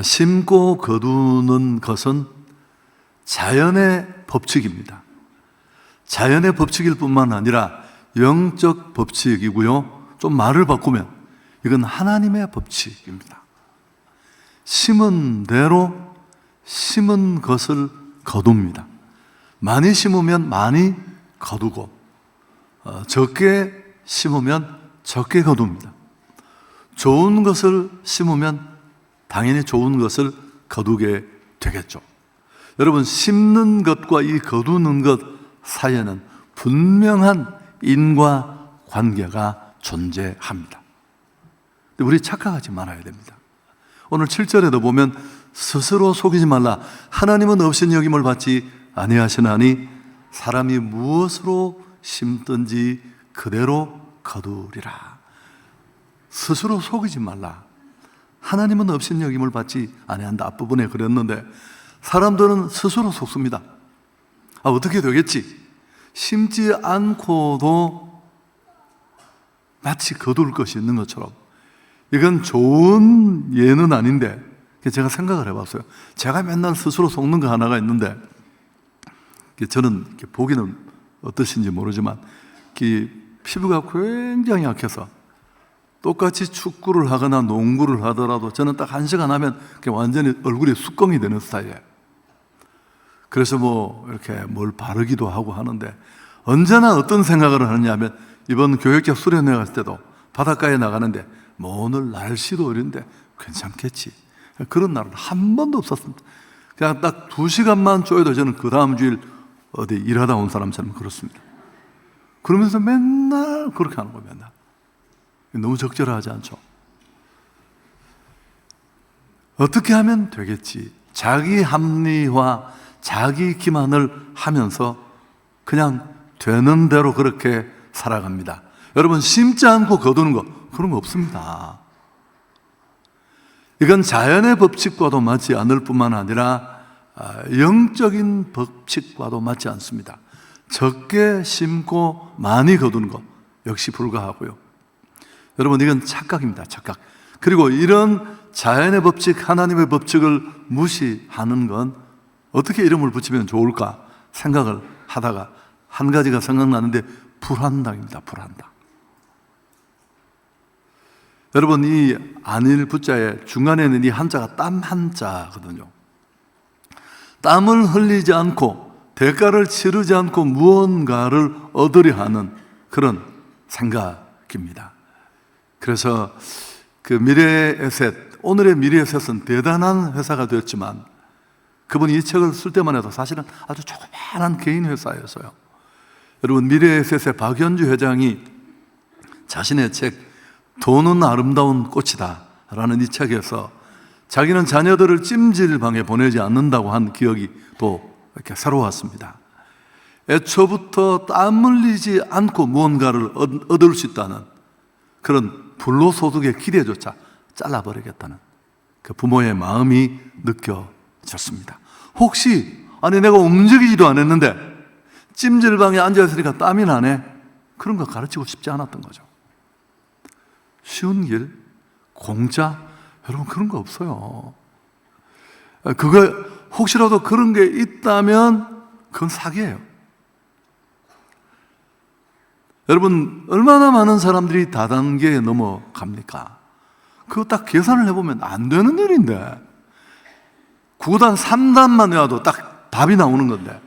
심고 거두는 것은 자연의 법칙입니다. 자연의 법칙일 뿐만 아니라 영적 법칙이고요. 좀 말을 바꾸면 이건 하나님의 법칙입니다. 심은 대로 심은 것을 거둡니다. 많이 심으면 많이 거두고 적게 심으면 적게 거둡니다. 좋은 것을 심으면 당연히 좋은 것을 거두게 되겠죠. 여러분, 심는 것과 이 거두는 것 사이에는 분명한 인과관계가 존재합니다. 우리 착각하지 말아야 됩니다. 오늘 7절에도 보면 스스로 속이지 말라. 하나님은 업신여김을 받지 아니하시나니 사람이 무엇으로 심든지 그대로 거두리라. 스스로 속이지 말라. 하나님은 업신여김을 받지 아니한다. 앞부분에 그랬는데 사람들은 스스로 속습니다. 어떻게 되겠지? 심지 않고도 마치 거둘 것이 있는 것처럼. 이건 좋은 예는 아닌데 제가 생각을 해봤어요. 제가 맨날 스스로 속는 거 하나가 있는데 저는 보기는 어떠신지 모르지만 피부가 굉장히 약해서 똑같이 축구를 하거나 농구를 하더라도 저는 딱 1시간 하면 완전히 얼굴이 쑥공이 되는 스타일이에요. 그래서 이렇게 뭘 바르기도 하고 하는데 언제나 어떤 생각을 하느냐 하면 이번 교육자 수련회 갔을 때도 바닷가에 나가는데 오늘 날씨도 이런데 괜찮겠지. 그런 날은 한 번도 없었습니다. 그냥 딱 2시간만 쪼여도 저는 그 다음 주일 어디 일하다 온 사람처럼 그렇습니다. 그러면서 맨날 그렇게 하는 거예요. 맨날. 너무 적절하지 않죠? 어떻게 하면 되겠지? 자기 합리화, 자기 기만을 하면서 그냥 되는 대로 그렇게 살아갑니다. 여러분, 심지 않고 거두는 거 그런 거 없습니다. 이건 자연의 법칙과도 맞지 않을 뿐만 아니라 영적인 법칙과도 맞지 않습니다. 적게 심고 많이 거두는 것 역시 불가하고요. 여러분, 이건 착각입니다. 착각. 그리고 이런 자연의 법칙, 하나님의 법칙을 무시하는 건 어떻게 이름을 붙이면 좋을까 생각을 하다가 한 가지가 생각나는데 불한당입니다. 불한당. 여러분, 이 안일 부자의 중간에 있는 이 한자가 땀 한자거든요. 땀을 흘리지 않고 대가를 치르지 않고 무언가를 얻으려 하는 그런 생각입니다. 그래서 그 미래에셋, 오늘의 미래에셋은 대단한 회사가 되었지만 그분이 이 책을 쓸 때만 해도 사실은 아주 조그마한 개인 회사였어요. 여러분, 미래에셋의 박연주 회장이 자신의 책 돈은 아름다운 꽃이다 라는 이 책에서 자기는 자녀들을 찜질방에 보내지 않는다고 한 기억이 또 이렇게 새로웠습니다. 애초부터 땀 흘리지 않고 무언가를 얻을 수 있다는 그런 불로소득의 기대조차 잘라버리겠다는 그 부모의 마음이 느껴졌습니다. 혹시 내가 움직이지도 않았는데 찜질방에 앉아있으니까 땀이 나네, 그런 거 가르치고 싶지 않았던 거죠. 쉬운 길, 공짜, 여러분 그런 거 없어요. 그거 혹시라도 그런 게 있다면 그건 사기예요. 여러분, 얼마나 많은 사람들이 다단계에 넘어갑니까? 그거 딱 계산을 해보면 안 되는 일인데 9단 3단만 외워도 딱 답이 나오는 건데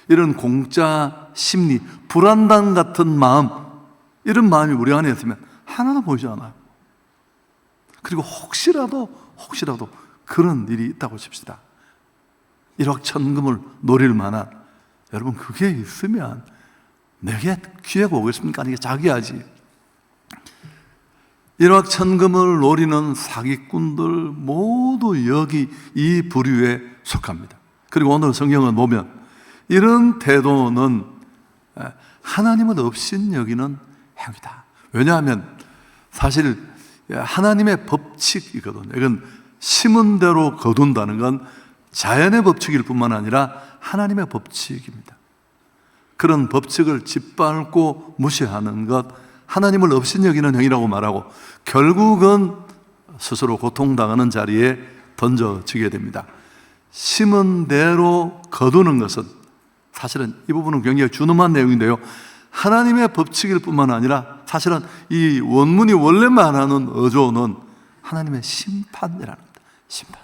이런 공짜 심리, 불안감 같은 마음, 이런 마음이 우리 안에 있으면 하나도 보이지 않아요. 그리고 혹시라도 그런 일이 있다고 칩시다. 일확천금을 노릴 만한, 여러분 그게 있으면 내게 기회가 오겠습니까? 이게 자기야지. 일확천금을 노리는 사기꾼들 모두 여기 이 부류에 속합니다. 그리고 오늘 성경을 보면 이런 태도는 하나님은 업신여기는 행위다. 왜냐하면 사실 하나님의 법칙이거든요. 이건 심은 대로 거둔다는 건 자연의 법칙일 뿐만 아니라 하나님의 법칙입니다. 그런 법칙을 짓밟고 무시하는 것, 하나님을 업신여기는 행위라고 말하고 결국은 스스로 고통당하는 자리에 던져지게 됩니다. 심은 대로 거두는 것은, 사실은 이 부분은 굉장히 준엄한 내용인데요, 하나님의 법칙일 뿐만 아니라 사실은 이 원문이 원래 말하는 어조는 하나님의 심판이라는 겁니다. 심판.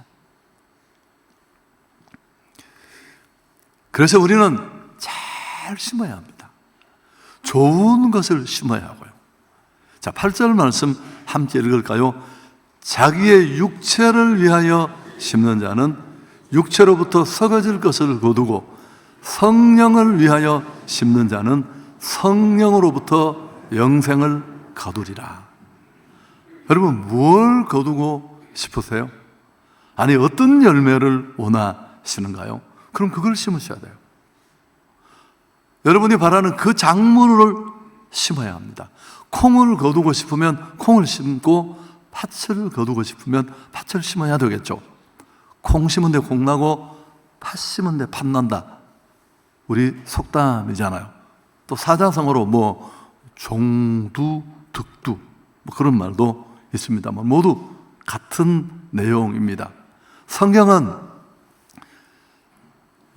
그래서 우리는 잘 심어야 합니다. 좋은 것을 심어야 하고요. 자, 8절 말씀 함께 읽을까요? 자기의 육체를 위하여 심는 자는 육체로부터 썩어질 것을 거두고, 성령을 위하여 심는 자는 성령으로부터 영생을 거두리라. 여러분, 뭘 거두고 싶으세요? 아니, 어떤 열매를 원하시는가요? 그럼 그걸 심으셔야 돼요. 여러분이 바라는 그 작물을 심어야 합니다. 콩을 거두고 싶으면 콩을 심고, 팥을 거두고 싶으면 팥을 심어야 되겠죠. 콩 심은 데 콩 나고 팥 심은 데 팥 난다, 우리 속담이잖아요. 또 사자성어로 종두, 득두 그런 말도 있습니다만 모두 같은 내용입니다. 성경은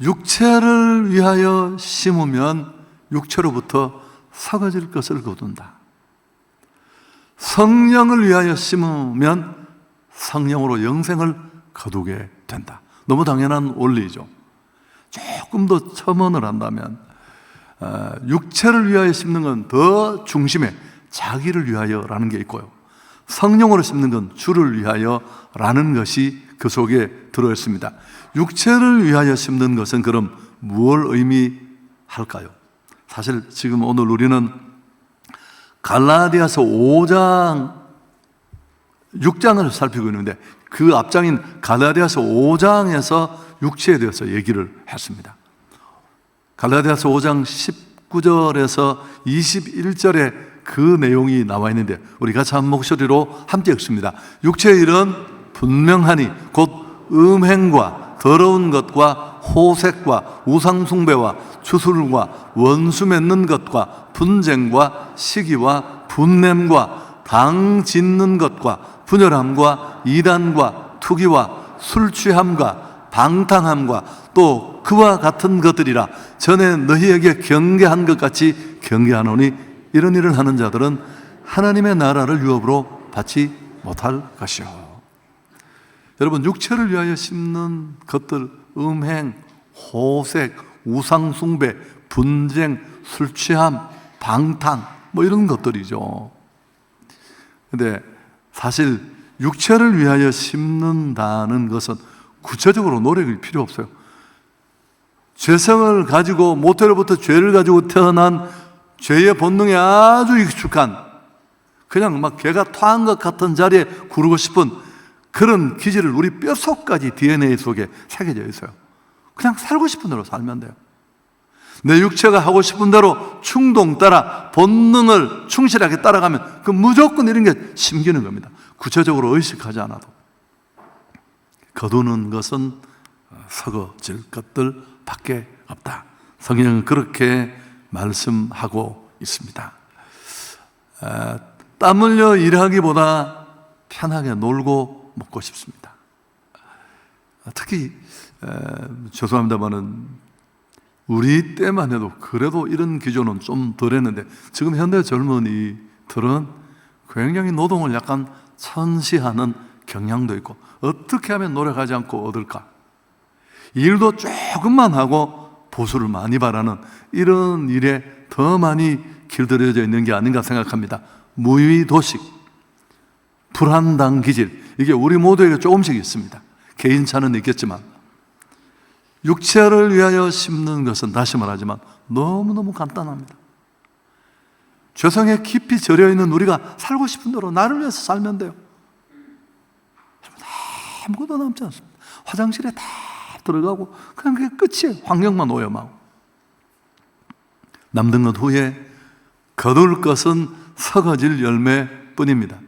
육체를 위하여 심으면 육체로부터 썩어질 것을 거둔다. 성령을 위하여 심으면 성령으로 영생을 거두게 된다. 너무 당연한 원리죠. 조금 더 첨언을 한다면, 육체를 위하여 심는 건 더 중심에 자기를 위하여라는 게 있고요, 성령으로 심는 건 주를 위하여라는 것이 그 속에 들어있습니다. 육체를 위하여 심는 것은 그럼 무엇을 의미할까요? 사실 지금 오늘 우리는 갈라디아서 5장 6장을 살피고 있는데, 그 앞장인 갈라디아서 5장에서 육체에 대해서 얘기를 했습니다. 갈라디아서 5장 19절에서 21절에 그 내용이 나와 있는데, 우리 같이 한 목소리로 함께 읽습니다. 육체의 일은 분명하니 곧 음행과 더러운 것과 호색과 우상숭배와 주술과 원수 맺는 것과 분쟁과 시기와 분냄과 당 짓는 것과 분열함과 이단과 투기와 술 취함과 방탕함과 또 그와 같은 것들이라. 전에 너희에게 경계한 것 같이 경계하노니 이런 일을 하는 자들은 하나님의 나라를 유업으로 받지 못할 것이요. 여러분, 육체를 위하여 심는 것들, 음행, 호색, 우상숭배, 분쟁, 술취함, 방탕 이런 것들이죠. 근데 사실 육체를 위하여 심는다는 것은 구체적으로 노력이 필요 없어요. 죄성을 가지고, 모태로부터 죄를 가지고 태어난 죄의 본능에 아주 익숙한, 그냥 막 개가 토한 것 같은 자리에 구르고 싶은 그런 기질을 우리 뼛속까지 DNA 속에 새겨져 있어요. 그냥 살고 싶은 대로 살면 돼요. 내 육체가 하고 싶은 대로 충동 따라 본능을 충실하게 따라가면 그 무조건 이런 게 심기는 겁니다. 구체적으로 의식하지 않아도. 거두는 것은 썩어질 것들 밖에 없다. 성경은 그렇게 말씀하고 있습니다. 땀 흘려 일하기보다 편하게 놀고 먹고 싶습니다. 특히 죄송합니다만은 우리 때만 해도 그래도 이런 기조는 좀 덜했는데, 지금 현대 젊은이들은 굉장히 노동을 약간 천시하는 경향도 있고, 어떻게 하면 노력하지 않고 얻을까, 일도 조금만 하고 보수를 많이 바라는 이런 일에 더 많이 길들여져 있는 게 아닌가 생각합니다. 무의도식, 불안당 기질, 이게 우리 모두에게 조금씩 있습니다. 개인차는 있겠지만, 육체를 위하여 심는 것은 다시 말하지만 너무너무 간단합니다. 죄성에 깊이 절여 있는 우리가 살고 싶은 대로 나를 위해서 살면 돼요. 아무것도 남지 않습니다. 화장실에 다 들어가고 그냥 그게 끝이에요. 환경만 오염하고. 남는 것 후에 거둘 것은 썩어질 열매뿐입니다.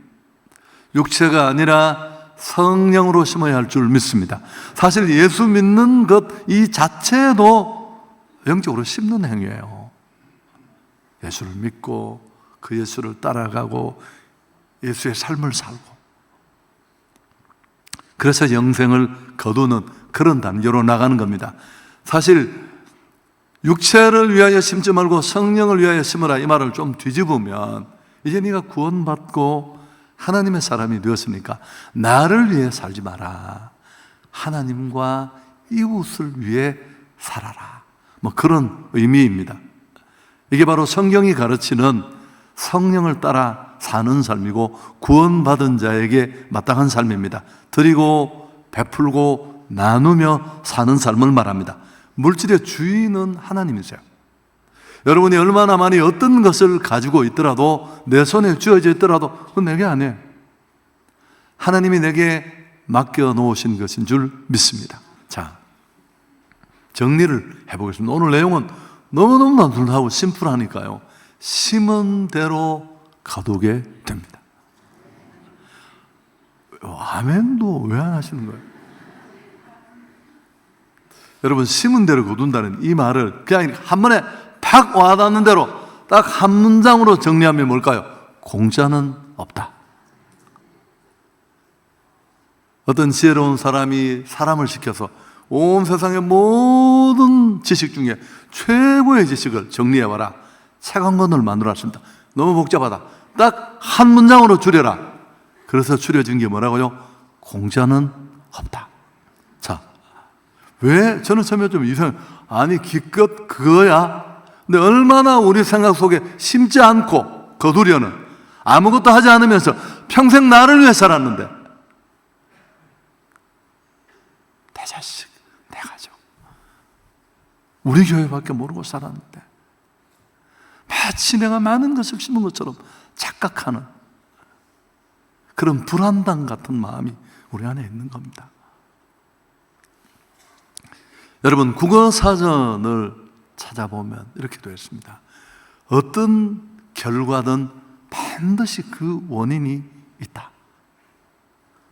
육체가 아니라 성령으로 심어야 할 줄 믿습니다. 사실 예수 믿는 것 이 자체도 영적으로 심는 행위예요. 예수를 믿고 그 예수를 따라가고 예수의 삶을 살고, 그래서 영생을 거두는 그런 단계로 나가는 겁니다. 사실 육체를 위하여 심지 말고 성령을 위하여 심으라, 이 말을 좀 뒤집으면 이제 네가 구원받고 하나님의 사람이 되었으니까 나를 위해 살지 마라, 하나님과 이웃을 위해 살아라, 뭐 그런 의미입니다. 이게 바로 성경이 가르치는 성령을 따라 사는 삶이고 구원받은 자에게 마땅한 삶입니다. 드리고 베풀고 나누며 사는 삶을 말합니다. 물질의 주인은 하나님이세요. 여러분이 얼마나 많이 어떤 것을 가지고 있더라도, 내 손에 쥐어져 있더라도 그건 내게 아니에요. 하나님이 내게 맡겨놓으신 것인 줄 믿습니다. 자, 정리를 해보겠습니다. 오늘 내용은 너무너무 단순하고 심플하니까요, 심은 대로 거두게 됩니다. 아멘도 왜 안 하시는 거예요? 여러분, 심은 대로 거둔다는 이 말을 그냥 한 번에 팍 와닿는 대로 딱 한 문장으로 정리하면 뭘까요? 공짜는 없다. 어떤 지혜로운 사람이 사람을 시켜서 온 세상의 모든 지식 중에 최고의 지식을 정리해봐라, 책 한 권을 만들어 놨습니다. 너무 복잡하다, 딱 한 문장으로 줄여라. 그래서 줄여진 게 뭐라고요? 공짜는 없다. 자, 왜? 저는 처음에 좀 이상해요. 아니 기껏 그거야? 근데 얼마나 우리 생각 속에 심지 않고 거두려는, 아무것도 하지 않으면서 평생 나를 위해 살았는데, 내 자식, 내 가족, 우리 교회밖에 모르고 살았는데 마치 내가 많은 것을 심은 것처럼 착각하는 그런 불안감 같은 마음이 우리 안에 있는 겁니다. 여러분, 국어사전을 찾아보면 이렇게 되어 있습니다. 어떤 결과든 반드시 그 원인이 있다.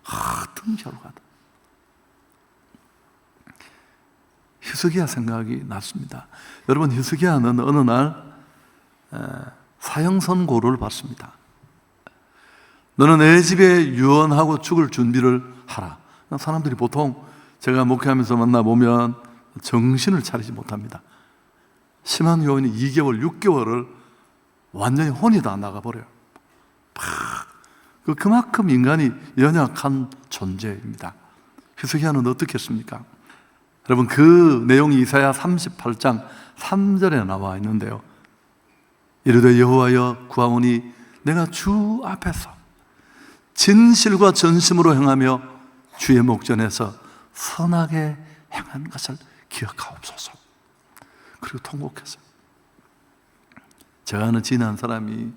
어떤 결과든. 히스기야 생각이 났습니다. 여러분, 히스기야는 어느 날 사형선고를 받습니다. 너는 내 집에 유언하고 죽을 준비를 하라. 사람들이 보통 제가 목회하면서 만나보면 정신을 차리지 못합니다. 심한 요인이 2개월, 6개월을 완전히 혼이 다 나가버려요. 그만큼 인간이 연약한 존재입니다. 히스기야는 어떻게 했습니까? 여러분, 그 내용이 이사야 38장 3절에 나와 있는데요. 이르되 여호와여 구하오니 내가 주 앞에서 진실과 전심으로 행하며 주의 목전에서 선하게 행한 것을 기억하옵소서. 그리고 통곡했어요. 제가 아는 지난 사람이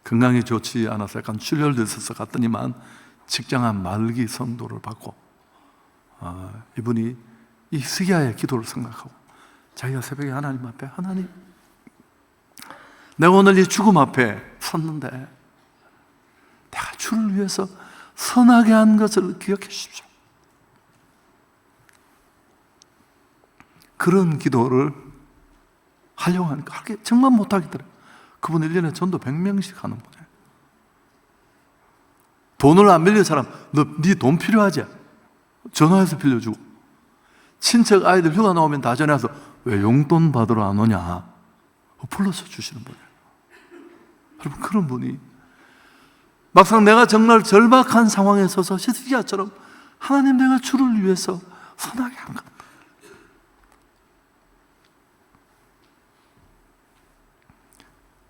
건강이 좋지 않아서 약간 출혈도 있어서 갔더니만 직장한 말기 성도를 받고, 이분이 이 히스기야의 기도를 생각하고 자기가 새벽에 하나님 앞에, 하나님, 내가 오늘 이 죽음 앞에 섰는데 내가 주를 위해서 선하게 한 것을 기억해 주십시오. 그런 기도를 하려고 하니까 하게 정말 못하겠더래요. 그분 1년에 전도 100명씩 하는 분이에요. 돈을 안 빌릴 사람, 너 네 돈 필요하지? 전화해서 빌려주고, 친척 아이들 휴가 나오면 다 전화해서 왜 용돈 받으러 안 오냐 불러서 주시는 분이에요. 여러분, 그런 분이 막상 내가 정말 절박한 상황에 서서 히스기야처럼 하나님, 내가 주를 위해서 선하게 한 것.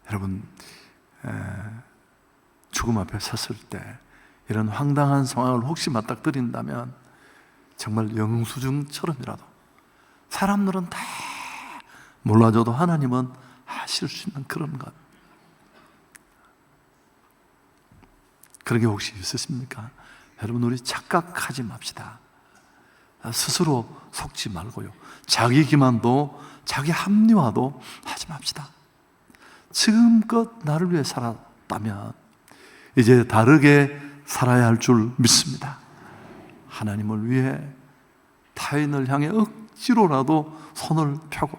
여러분, 죽음 앞에 섰을 때 이런 황당한 상황을 혹시 맞닥뜨린다면 정말 영수증처럼이라도, 사람들은 다 몰라줘도 하나님은 하실 수 있는 그런 것, 그런 게 혹시 있으십니까? 여러분, 우리 착각하지 맙시다. 스스로 속지 말고요, 자기 기만도 자기 합리화도 하지 맙시다. 지금껏 나를 위해 살았다면 이제 다르게 살아야 할 줄 믿습니다. 하나님을 위해 타인을 향해 억지로라도 손을 펴고,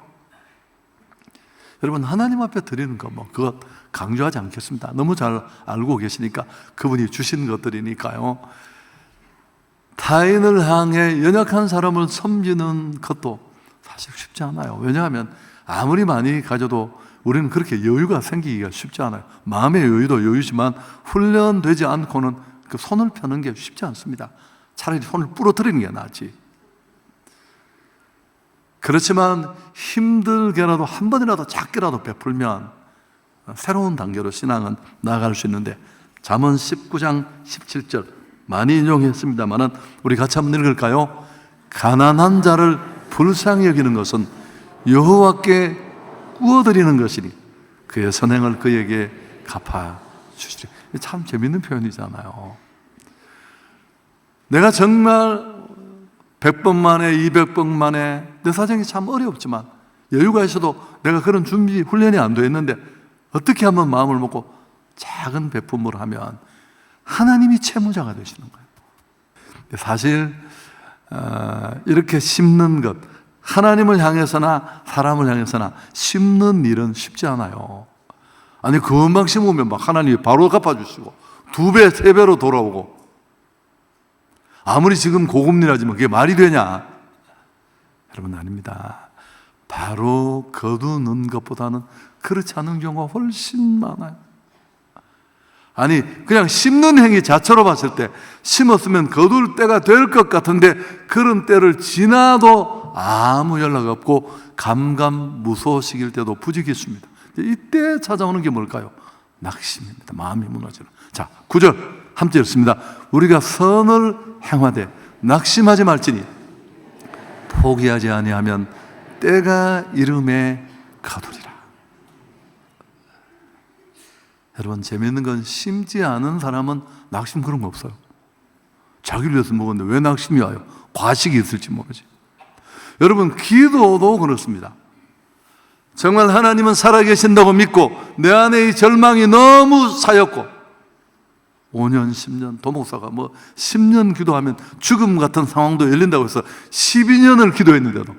여러분, 하나님 앞에 드리는 거 그것 강조하지 않겠습니다. 너무 잘 알고 계시니까 그분이 주신 것들이니까요. 타인을 향해 연약한 사람을 섬기는 것도 사실 쉽지 않아요. 왜냐하면 아무리 많이 가져도 우리는 그렇게 여유가 생기기가 쉽지 않아요. 마음의 여유도 여유지만 훈련되지 않고는 그 손을 펴는 게 쉽지 않습니다. 차라리 손을 부러뜨리는 게 낫지. 그렇지만 힘들게라도 한 번이라도 작게라도 베풀면 새로운 단계로 신앙은 나아갈 수 있는데, 잠언 19장 17절 많이 인용했습니다만 우리 같이 한번 읽을까요? 가난한 자를 불쌍히 여기는 것은 여호와께 구워드리는 것이니 그의 선행을 그에게 갚아주시리. 참 재밌는 표현이잖아요. 내가 정말 100번 만에 200번 만에 내 사정이 참 어렵지만 여유가 있어도 내가 그런 준비 훈련이 안 돼 있는데 어떻게 한번 마음을 먹고 작은 베품을 하면 하나님이 채무자가 되시는 거예요. 사실 이렇게 심는 것, 하나님을 향해서나 사람을 향해서나 심는 일은 쉽지 않아요. 아니 금방 심으면 막 하나님이 바로 갚아주시고 2배, 3배로 돌아오고, 아무리 지금 고금리라지만 그게 말이 되냐? 여러분, 아닙니다. 바로 거두는 것보다는 그렇지 않은 경우가 훨씬 많아요. 아니 그냥 심는 행위 자체로 봤을 때 심었으면 거둘 때가 될 것 같은데 그런 때를 지나도 아무 연락 없고 감감무소식일 때도 부지기 있습니다. 이때 찾아오는 게 뭘까요? 낙심입니다. 마음이 무너지는. 자, 9절 함께 읽습니다. 우리가 선을 행하되 낙심하지 말지니 포기하지 아니하면 때가 이름에 가두리라. 여러분, 재미있는 건 심지 않은 사람은 낙심 그런 거 없어요. 자기를 위해서 먹었는데 왜 낙심이 와요? 과식이 있을지 모르지. 여러분, 기도도 그렇습니다. 정말 하나님은 살아계신다고 믿고 내 안에 이 절망이 너무 쌓였고 5년, 10년, 도목사가 10년 기도하면 죽음 같은 상황도 열린다고 해서 12년을 기도했는데도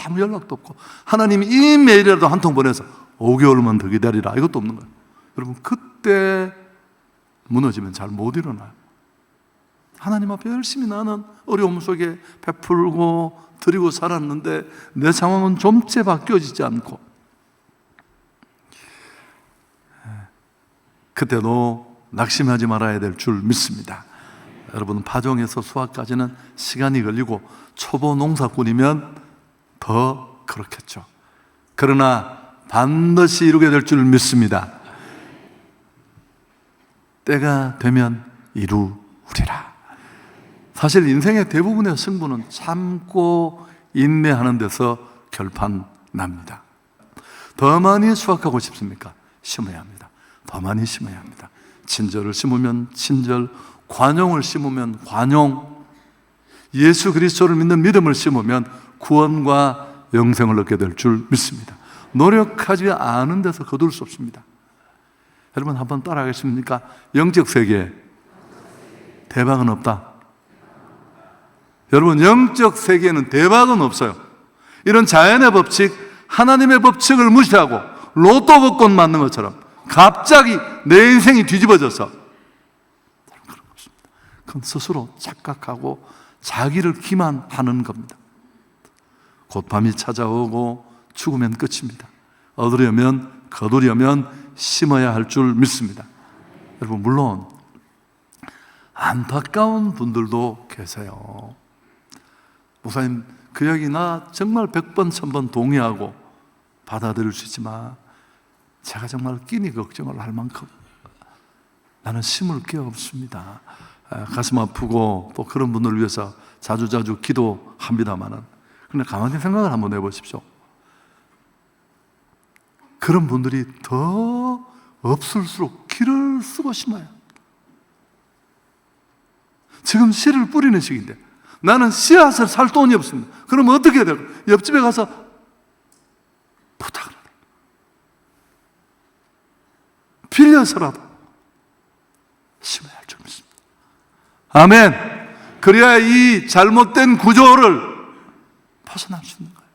아무 연락도 없고 하나님이 이메일이라도 한 통 보내서 5개월만 더 기다리라, 이것도 없는 거예요. 여러분, 그때 무너지면 잘 못 일어나요. 하나님 앞에 열심히 나는 어려움 속에 베풀고 드리고 살았는데 내 상황은 좀째 바뀌어지지 않고, 그때도 낙심하지 말아야 될 줄 믿습니다. 여러분, 파종에서 수확까지는 시간이 걸리고 초보 농사꾼이면 더 그렇겠죠. 그러나 반드시 이루게 될 줄 믿습니다. 때가 되면 이루리라. 사실 인생의 대부분의 승부는 참고 인내하는 데서 결판납니다. 더 많이 수확하고 싶습니까? 심어야 합니다. 더 많이 심어야 합니다. 친절을 심으면 친절, 관용을 심으면 관용, 예수 그리스도를 믿는 믿음을 심으면 구원과 영생을 얻게 될 줄 믿습니다. 노력하지 않은 데서 거둘 수 없습니다. 여러분, 한번 따라하겠습니까? 영적 세계에 대박은 없다. 여러분, 영적 세계에는 대박은 없어요. 이런 자연의 법칙, 하나님의 법칙을 무시하고 로또 복권 맞는 것처럼 갑자기 내 인생이 뒤집어져서, 그런 거 없습니다. 그건 스스로 착각하고 자기를 기만하는 겁니다. 곧 밤이 찾아오고 죽으면 끝입니다. 얻으려면, 거두려면 심어야 할 줄 믿습니다. 여러분, 물론 안타까운 분들도 계세요. 목사님, 그 이야기 나 정말 100번, 1000번 동의하고 받아들일 수 있지만 제가 정말 끼니 걱정을 할 만큼 나는 심을 게 없습니다. 가슴 아프고 또 그런 분들을 위해서 자주자주 기도합니다만은, 그런데 가만히 생각을 한번 해보십시오. 그런 분들이 더 없을수록 기를 쓰고 심어요. 지금 씨를 뿌리는 시기인데 나는 씨앗을 살 돈이 없습니다. 그러면 어떻게 해야 될까요? 옆집에 가서 부탁을 하라. 빌려서라도 심어야 할 줄 믿습니다. 아멘. 그래야 이 잘못된 구조를 벗어날 수 있는 거예요.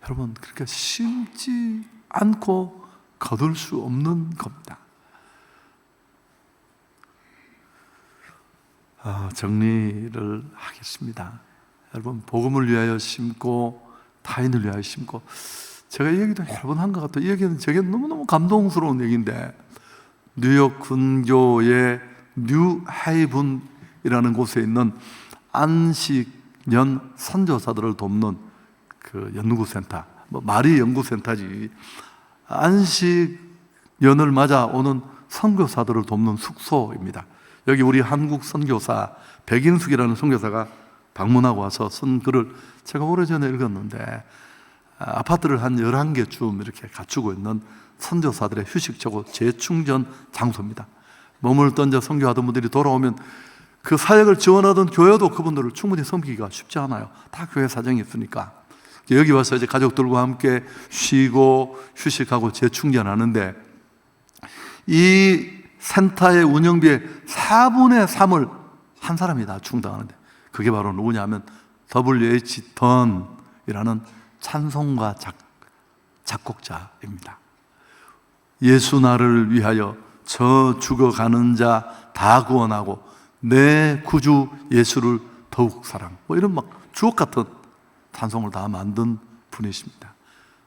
여러분, 그러니까 심지 않고 거둘 수 없는 겁니다. 정리를 하겠습니다. 여러분, 복음을 위하여 심고 타인을 위하여 심고, 제가 이 얘기도 여러 번 한 것 같아요. 이 얘기는 제게 너무너무 감동스러운 얘기인데, 뉴욕 근교의 뉴헤이븐이라는 곳에 있는 안식년 선교사들을 돕는 그 연구센터, 말이 연구센터지, 안식년을 맞아 오는 선교사들을 돕는 숙소입니다. 여기 우리 한국 선교사 백인숙이라는 선교사가 방문하고 와서 쓴 글을 제가 오래전에 읽었는데, 아파트를 한 11개쯤 이렇게 갖추고 있는 선교사들의 휴식처고 재충전 장소입니다. 몸을 던져 선교하던 분들이 돌아오면 그 사역을 지원하던 교회도 그분들을 충분히 섬기기가 쉽지 않아요. 다 교회 사정이 있으니까. 여기 와서 이제 가족들과 함께 쉬고 휴식하고 재충전하는데, 이 센터의 운영비의 4분의 3을 한 사람이 다 충당하는데, 그게 바로 누구냐면 W.H. 던이라는 찬송가 작곡자입니다. 예수 나를 위하여 저 죽어가는 자 다 구원하고 내 구주 예수를 더욱 사랑, 이런 막 주옥 같은 찬송을 다 만든 분이십니다.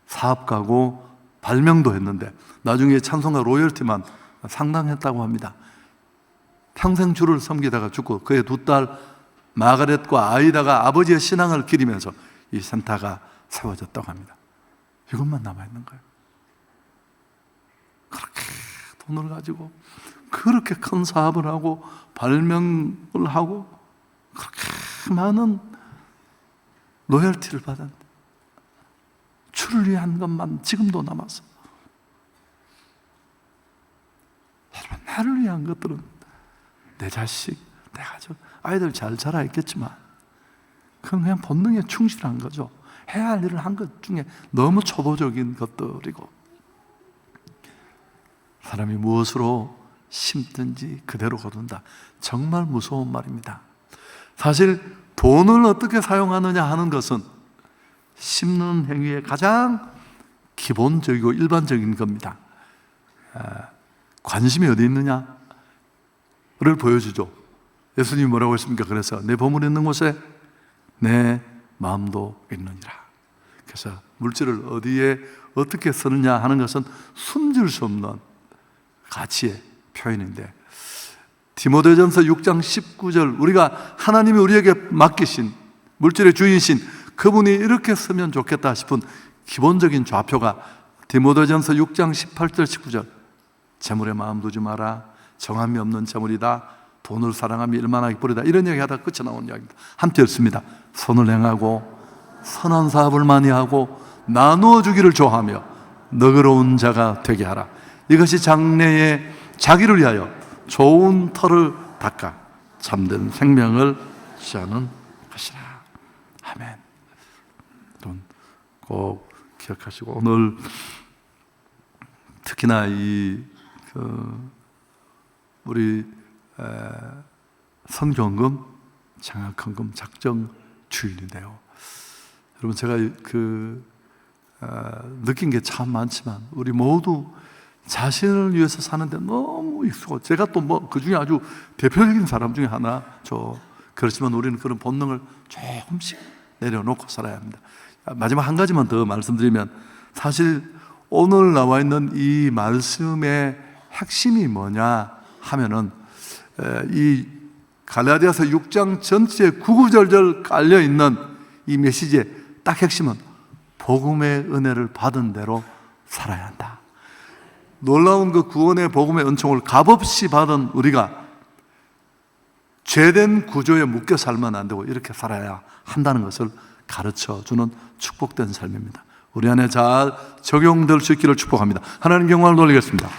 사업가고 발명도 했는데 나중에 찬송가 로열티만 상당했다고 합니다. 평생 주를 섬기다가 죽고 그의 두 딸 마가렛과 아이다가 아버지의 신앙을 기리면서 이 센터가 세워졌다고 합니다. 이것만 남아있는 거예요. 그렇게 돈을 가지고 그렇게 큰 사업을 하고 발명을 하고 그렇게 많은 로열티를 받았는데 주를 위한 것만 지금도 남았어. 여러분, 나를 위한 것들은 내 자식, 내 가족, 아이들 잘 자라있겠지만 그건 그냥 본능에 충실한 거죠. 해야 할 일을 한 것 중에 너무 초보적인 것들이고, 사람이 무엇으로 심든지 그대로 거둔다. 정말 무서운 말입니다. 사실 돈을 어떻게 사용하느냐 하는 것은 심는 행위의 가장 기본적이고 일반적인 겁니다. 관심이 어디 있느냐를 보여주죠. 예수님이 뭐라고 했습니까? 그래서 내 보물이 있는 곳에 내 마음도 있느니라. 그래서 물질을 어디에 어떻게 쓰느냐 하는 것은 숨질 수 없는 가치의 표현인데, 디모데전서 6장 19절, 우리가 하나님이 우리에게 맡기신 물질의 주인이신 그분이 이렇게 쓰면 좋겠다 싶은 기본적인 좌표가 디모데전서 6장 18절 19절, 재물에 마음 두지 마라, 정함이 없는 재물이다, 돈을 사랑하며 일만하게 뿌리다, 이런 얘기 하다가 끝이 나오는 이야기입니다. 함께 읽습니다. 선을 행하고 선한 사업을 많이 하고 나누어 주기를 좋아하며 너그러운 자가 되게 하라. 이것이 장래에 자기를 위하여 좋은 터를 닦아 참된 생명을 취하는 것이라. 아멘. 여러분, 꼭 기억하시고, 오늘 특히나 우리 선교헌금, 장학헌금 작정 주일인데요. 여러분, 제가 느낀 게 참 많지만 우리 모두 자신을 위해서 사는데 너무 익숙하고, 제가 또 그 중에 아주 대표적인 사람 중에 하나죠. 그렇지만 우리는 그런 본능을 조금씩 내려놓고 살아야 합니다. 마지막 한 가지만 더 말씀드리면, 사실 오늘 나와 있는 이 말씀의 핵심이 뭐냐 하면은, 이 갈라디아서 6장 전체에 구구절절 깔려있는 이 메시지의 딱 핵심은 복음의 은혜를 받은 대로 살아야 한다. 놀라운 그 구원의 복음의 은총을 값없이 받은 우리가 죄된 구조에 묶여 살면 안 되고 이렇게 살아야 한다는 것을 가르쳐주는 축복된 삶입니다. 우리 안에 잘 적용될 수 있기를 축복합니다. 하나님 영광을 돌리겠습니다.